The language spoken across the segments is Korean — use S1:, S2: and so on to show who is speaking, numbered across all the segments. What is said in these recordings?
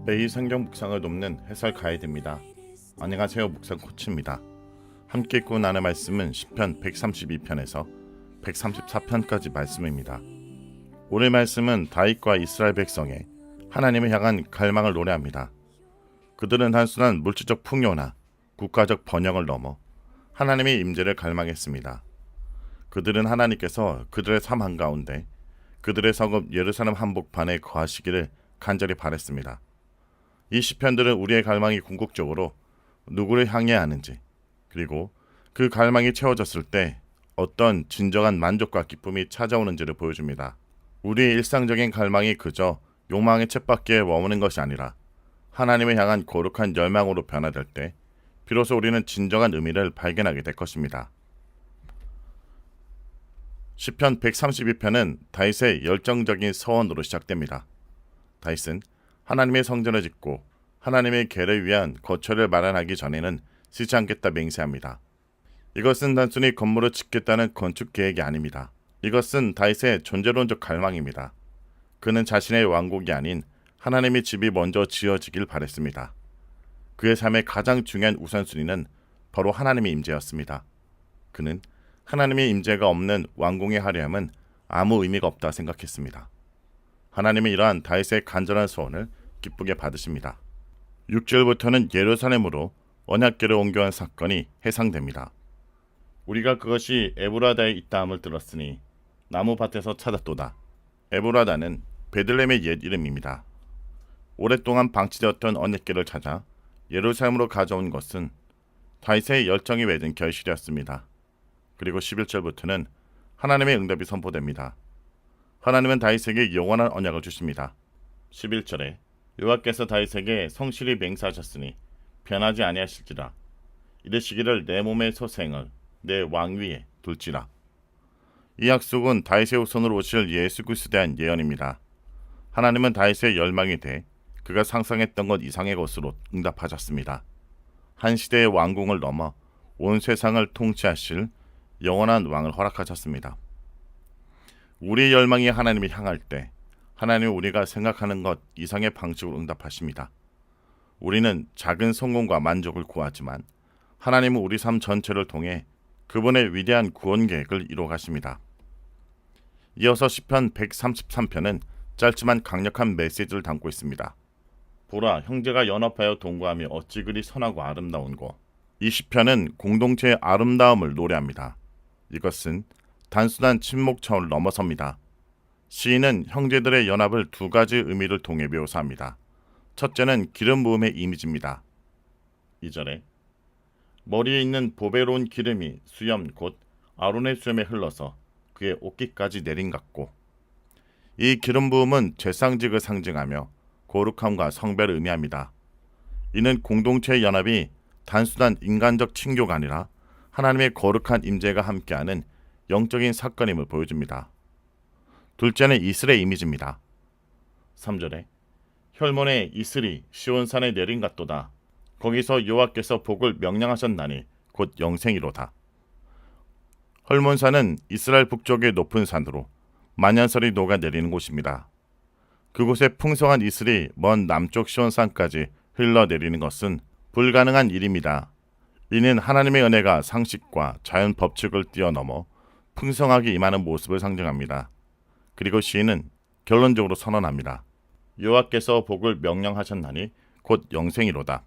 S1: 매일 성경 묵상을 돕는 해설 가이드입니다. 안녕하세요. 묵상 코치입니다. 함께 읽고 나눌 말씀은 시편 132편에서 134편까지 말씀입니다. 오늘 말씀은 다윗과 이스라엘 백성의 하나님을 향한 갈망을 노래합니다. 그들은 단순한 물질적 풍요나 국가적 번영을 넘어 하나님의 임재를 갈망했습니다. 그들은 하나님께서 그들의 삶 한가운데 그들의 성읍 예루살렘 한복판에 거하시기를 간절히 바랬습니다. 이 시편들은 우리의 갈망이 궁극적으로 누구를 향해야 하는지, 그리고 그 갈망이 채워졌을 때 어떤 진정한 만족과 기쁨이 찾아오는지를 보여줍니다. 우리의 일상적인 갈망이 그저 욕망의 쳇바퀴에 머무는 것이 아니라 하나님을 향한 거룩한 열망으로 변화될 때 비로소 우리는 진정한 의미를 발견하게 될 것입니다. 시편 132편은 다윗의 열정적인 서원으로 시작됩니다. 다윗은 하나님의 성전을 짓고 하나님의 궤를 위한 거처를 마련하기 전에는 쓰지 않겠다 맹세합니다. 이것은 단순히 건물을 짓겠다는 건축 계획이 아닙니다. 이것은 다윗의 존재론적 갈망입니다. 그는 자신의 왕국이 아닌 하나님의 집이 먼저 지어지길 바랬습니다. 그의 삶의 가장 중요한 우선순위는 바로 하나님의 임재였습니다. 그는 하나님의 임재가 없는 왕궁의 화려함은 아무 의미가 없다 생각했습니다. 하나님은 이러한 다윗의 간절한 소원을 기쁘게 받으십니다. 6절부터는 예루살렘으로 언약궤를 옮겨온 사건이 해상됩니다. 우리가 그것이 에브라다에 있다함을 들었으니 나무밭에서 찾았도다. 에브라다는 베들레헴의 옛 이름입니다. 오랫동안 방치되었던 언약궤를 찾아 예루살렘으로 가져온 것은 다윗의 열정이 맺은 결실이었습니다. 그리고 11절부터는 하나님의 응답이 선포됩니다. 하나님은 다윗에게 영원한 언약을 주십니다. 11절에 여호와께서 다윗에게 성실히 맹세하셨으니 변하지 아니하실지라. 이르시기를 내 몸의 소생을 내 왕위에 둘지라. 이 약속은 다윗의 후손으로 오실 예수 그리스도에 대한 예언입니다. 하나님은 다윗의 열망이 돼 그가 상상했던 것 이상의 것으로 응답하셨습니다. 한 시대의 왕궁을 넘어 온 세상을 통치하실 영원한 왕을 허락하셨습니다. 우리의 열망이 하나님을 향할 때 하나님은 우리가 생각하는 것 이상의 방식으로 응답하십니다. 우리는 작은 성공과 만족을 구하지만 하나님은 우리 삶 전체를 통해 그분의 위대한 구원 계획을 이루어 가십니다. 이어서 시편 133편은 짧지만 강력한 메시지를 담고 있습니다. 보라, 형제가 연합하여 동거하며 어찌 그리 선하고 아름다운고. 이 시편은 공동체의 아름다움을 노래합니다. 이것은 단순한 친목 차원을 넘어섭니다. 시인은 형제들의 연합을 두 가지 의미를 통해 묘사합니다. 첫째는 기름 부음의 이미지입니다. 2절에 머리에 있는 보배로운 기름이 수염 곧 아론의 수염에 흘러서 그의 옷깃까지 내린 같고. 이 기름 부음은 제상직을 상징하며 거룩함과 성배를 의미합니다. 이는 공동체의 연합이 단순한 인간적 친교가 아니라 하나님의 거룩한 임재가 함께하는 영적인 사건임을 보여줍니다. 둘째는 이슬의 이미지입니다. 3절에 혈몬의 이슬이 시온산에 내린 같도다. 거기서 여호와께서 복을 명령하셨나니 곧 영생이로다. 헐몬산은 이스라엘 북쪽의 높은 산으로 만년설이 녹아내리는 곳입니다. 그곳에 풍성한 이슬이 먼 남쪽 시온산까지 흘러내리는 것은 불가능한 일입니다. 이는 하나님의 은혜가 상식과 자연 법칙을 뛰어넘어 풍성하게 임하는 모습을 상징합니다. 그리고 시인은 결론적으로 선언합니다. 여호와께서 복을 명령하셨나니 곧 영생이로다.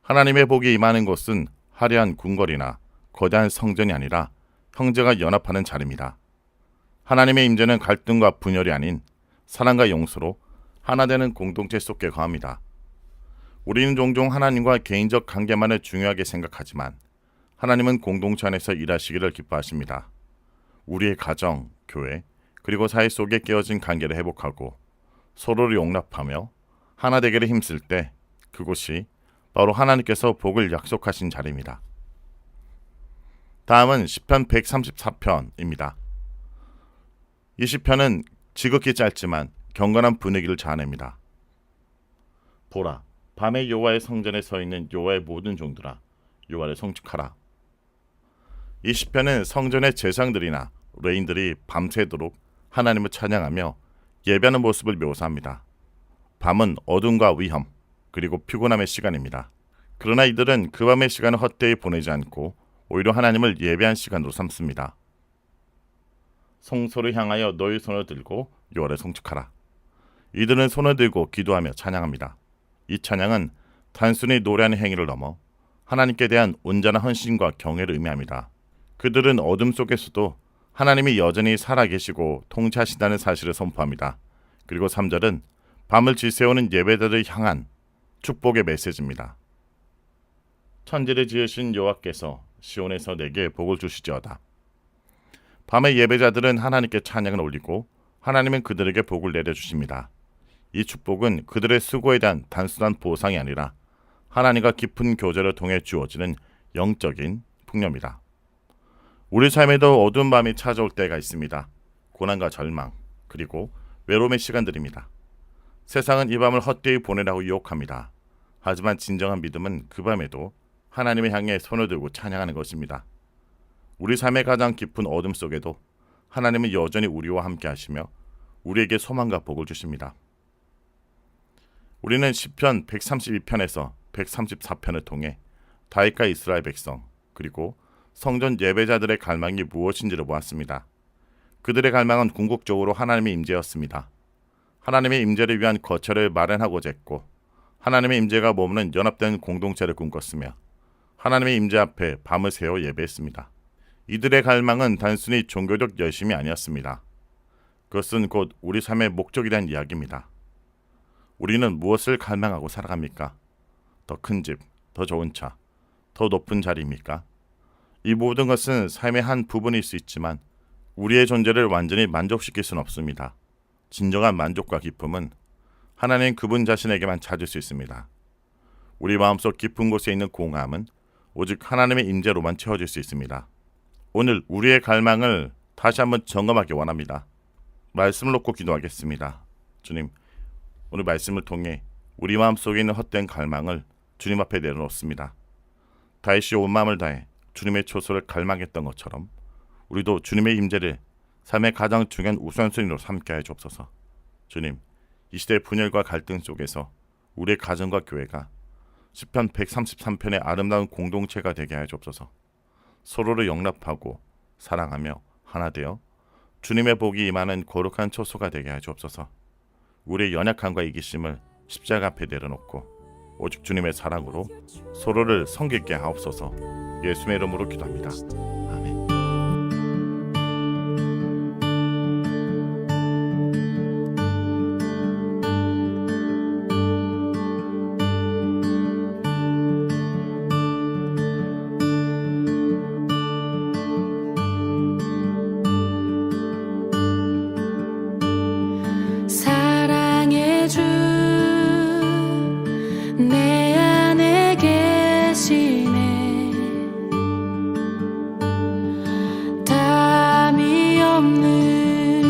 S1: 하나님의 복이 임하는 곳은 화려한 궁궐이나 거대한 성전이 아니라 형제가 연합하는 자리입니다. 하나님의 임재는 갈등과 분열이 아닌 사랑과 용서로 하나 되는 공동체 속에 거합니다. 우리는 종종 하나님과 개인적 관계만을 중요하게 생각하지만 하나님은 공동체 안에서 일하시기를 기뻐하십니다. 우리의 가정, 교회, 그리고 사회 속에 깨어진 관계를 회복하고 서로를 용납하며 하나 되기를 힘쓸 때 그곳이 바로 하나님께서 복을 약속하신 자리입니다. 다음은 시편 134편입니다. 이 시편은 지극히 짧지만 경건한 분위기를 자아냅니다. 보라, 밤에 여호와의 성전에 서 있는 여호와의 모든 종들아, 여호와를 송축하라. 이 시편은 성전의 제사장들이나 레인들이 밤새도록 하나님을 찬양하며 예배하는 모습을 묘사합니다. 밤은 어둠과 위험, 그리고 피곤함의 시간입니다. 그러나 이들은 그 밤의 시간을 헛되이 보내지 않고 오히려 하나님을 예배한 시간으로 삼습니다. 성소를 향하여 너희 손을 들고 여호와를 송축하라. 이들은 손을 들고 기도하며 찬양합니다. 이 찬양은 단순히 노래하는 행위를 넘어 하나님께 대한 온전한 헌신과 경외를 의미합니다. 그들은 어둠 속에서도 하나님이 여전히 살아계시고 통치하신다는 사실을 선포합니다. 그리고 3절은 밤을 지새우는 예배자를 향한 축복의 메시지입니다. 천지를 지으신 여호와께서 시온에서 내게 복을 주시지어다. 밤의 예배자들은 하나님께 찬양을 올리고 하나님은 그들에게 복을 내려주십니다. 이 축복은 그들의 수고에 대한 단순한 보상이 아니라 하나님과 깊은 교제를 통해 주어지는 영적인 풍요입니다. 우리 삶에도 어두운 밤이 찾아올 때가 있습니다. 고난과 절망, 그리고 외로움의 시간들입니다. 세상은 이 밤을 헛되이 보내라고 유혹합니다. 하지만 진정한 믿음은 그 밤에도 하나님을 향해 손을 들고 찬양하는 것입니다. 우리 삶의 가장 깊은 어둠 속에도 하나님은 여전히 우리와 함께 하시며 우리에게 소망과 복을 주십니다. 우리는 시편 132편에서 134편을 통해 다윗과 이스라엘 백성, 그리고 성전 예배자들의 갈망이 무엇인지를 보았습니다. 그들의 갈망은 궁극적으로 하나님의 임재였습니다. 하나님의 임재를 위한 거처를 마련하고자 했고 하나님의 임재가 머무는 연합된 공동체를 꿈꿨으며 하나님의 임재 앞에 밤을 새워 예배했습니다. 이들의 갈망은 단순히 종교적 열심이 아니었습니다. 그것은 곧 우리 삶의 목적에 대한 이야기입니다. 우리는 무엇을 갈망하고 살아갑니까? 더 큰 집, 더 좋은 차, 더 높은 자리입니까? 이 모든 것은 삶의 한 부분일 수 있지만 우리의 존재를 완전히 만족시킬 수는 없습니다. 진정한 만족과 기쁨은 하나님 그분 자신에게만 찾을 수 있습니다. 우리 마음속 깊은 곳에 있는 공허함은 오직 하나님의 임재로만 채워질 수 있습니다. 오늘 우리의 갈망을 다시 한번 점검하기 원합니다. 말씀을 놓고 기도하겠습니다. 주님, 오늘 말씀을 통해 우리 마음속에 있는 헛된 갈망을 주님 앞에 내려놓습니다. 다윗이 온 마음을 다해 주님의 초소를 갈망했던 것처럼 우리도 주님의 임재를 삶의 가장 중요한 우선순위로 삼게 하여 주옵소서. 주님, 이 시대의 분열과 갈등 속에서 우리의 가정과 교회가 시편 133편의 아름다운 공동체가 되게 하여 주옵소서. 서로를 용납하고 사랑하며 하나 되어 주님의 복이 임하는 거룩한 초소가 되게 하여 주옵소서. 우리의 연약함과 이기심을 십자가 앞에 내려놓고 오직 주님의 사랑으로 서로를 섬기게 하옵소서. 예수의 이름으로 기도합니다. 아멘.
S2: 사랑의 주 내 안에 계시네. 담이 없는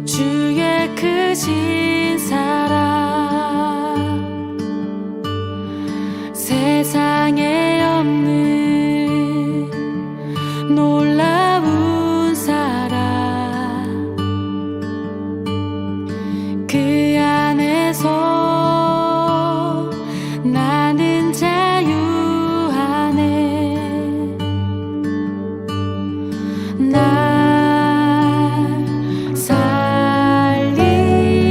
S2: 주의 크신 사랑, 세상에 없는 놀라운 사랑, 그 안에서 나는 자유하네. 날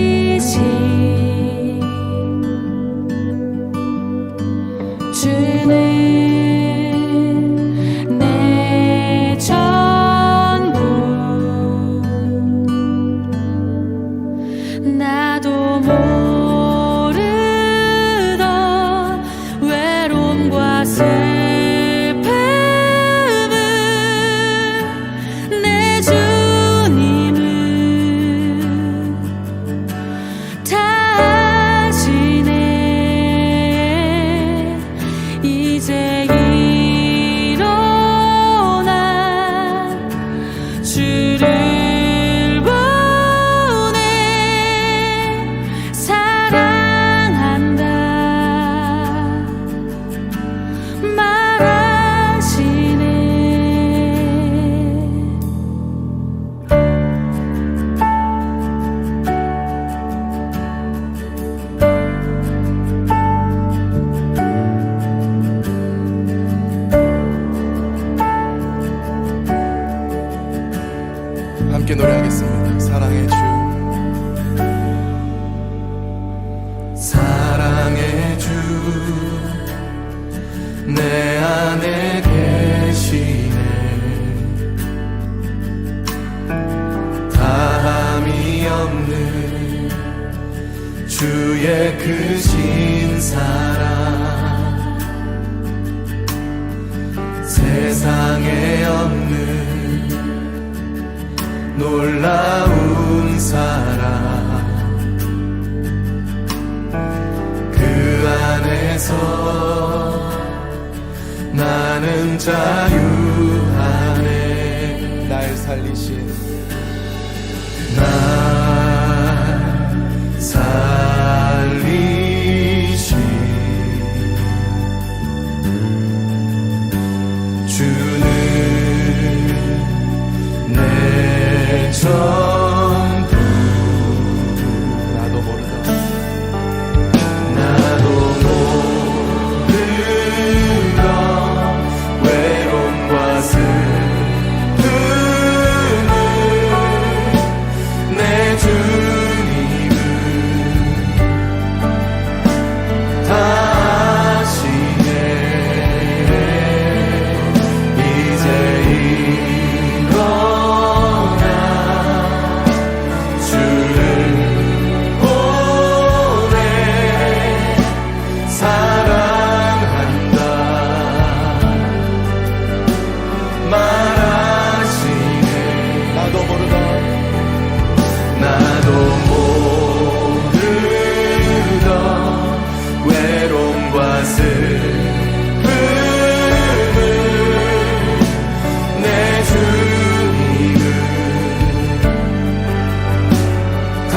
S2: 살리신 주는 내 전부. 나도 모르던 외로움과 슬픔을 내 주님은 다 아시네. 이제 일어나 주를 보내 사랑한다 말하시네.
S3: 함께 노래하겠습니다. 사랑의 주, 사랑의 주, 내 안에 계시네. 다함이 없는 주의 크신 사랑, 세상에 없는 놀라운 사랑, 그 안에서 나는 자유하네. 날 살리신, 날 살리신 주는 내 전부. 나도 모르다, 나도 모르던 외로움과 슬픔을 내 주님은 다 아시네. 이제 일어나 주를 보내 사랑한다 말하시네. 나도 모르던, 나도 모르던 외로움과 슬픔을 내 주님은 다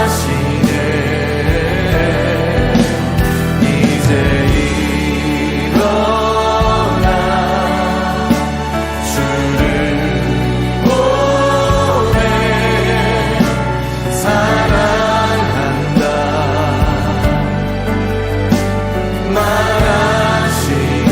S3: 아시네. 이제 일어나 주를 보내 사랑한다 말하시네.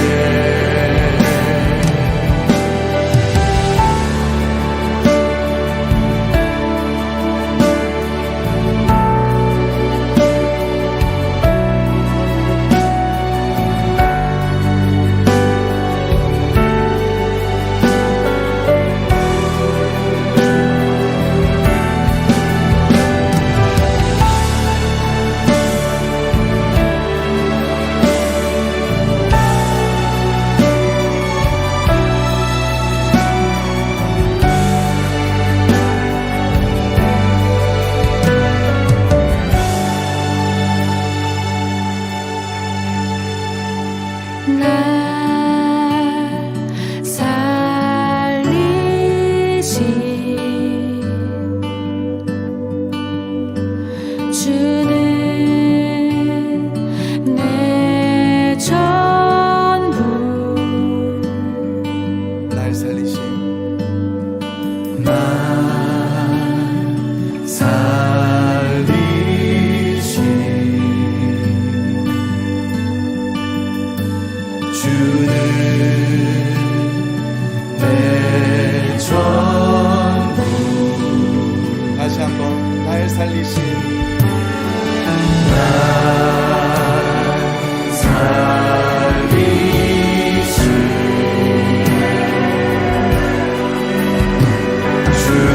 S2: 날 살리신 주는 내 전부.
S3: 날 살리신, 날 살리신 주는 내 전부. 다시 한번, 날 살리신, 날 살리신 주는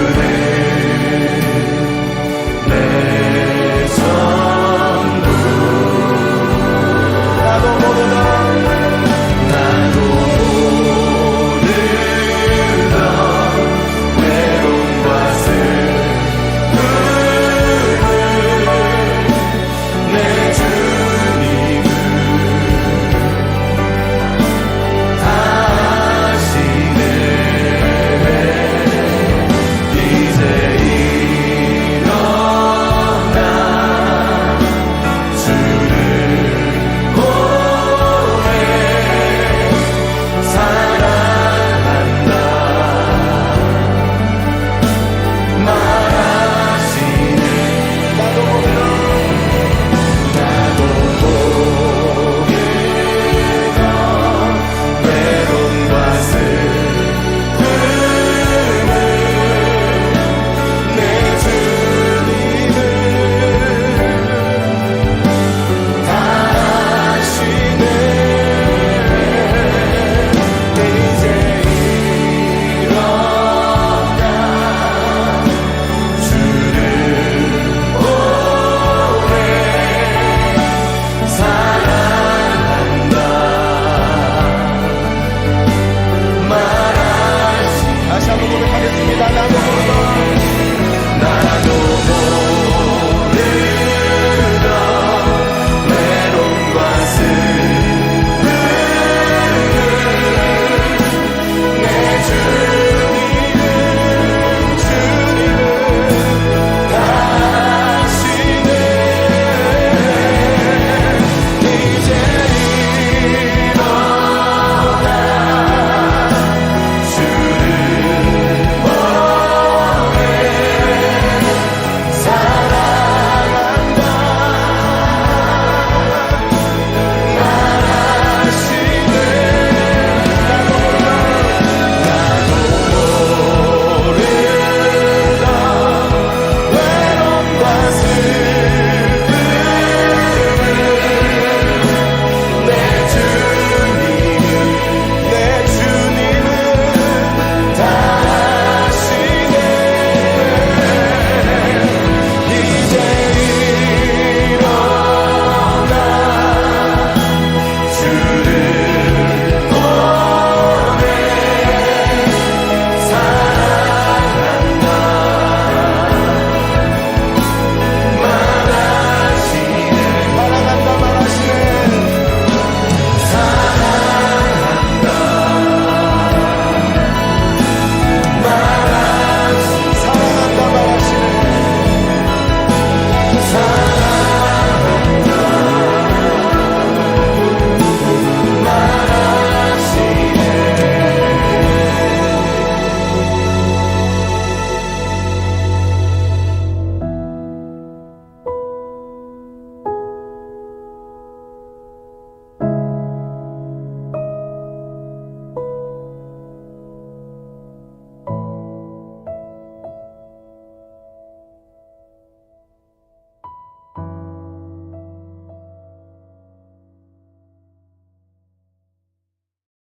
S3: 나